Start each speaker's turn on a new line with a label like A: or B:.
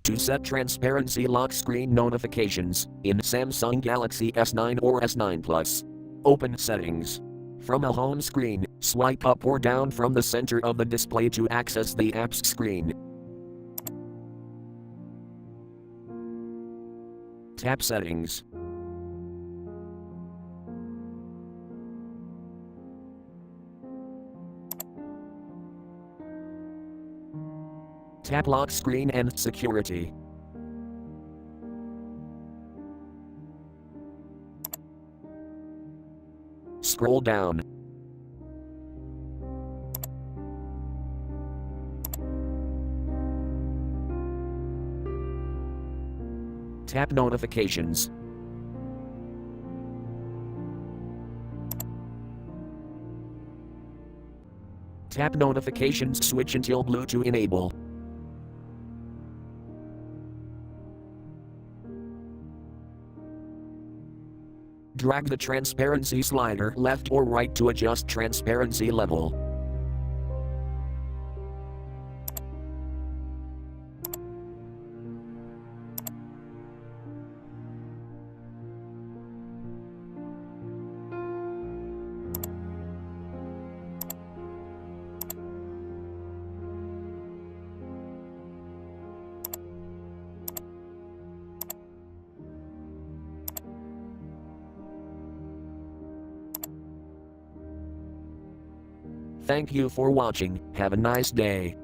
A: To set transparency lock screen notifications in Samsung Galaxy S9 or S9 Plus. Open Settings. From a home screen, swipe up or down from the center of the display to access the apps screen. Tap Settings. Tap Lock Screen and Security. Scroll down. Tap Notifications. Tap Notifications switch until blue to enable. Drag the transparency slider left or right to adjust transparency level. Thank you for watching. Have a nice day.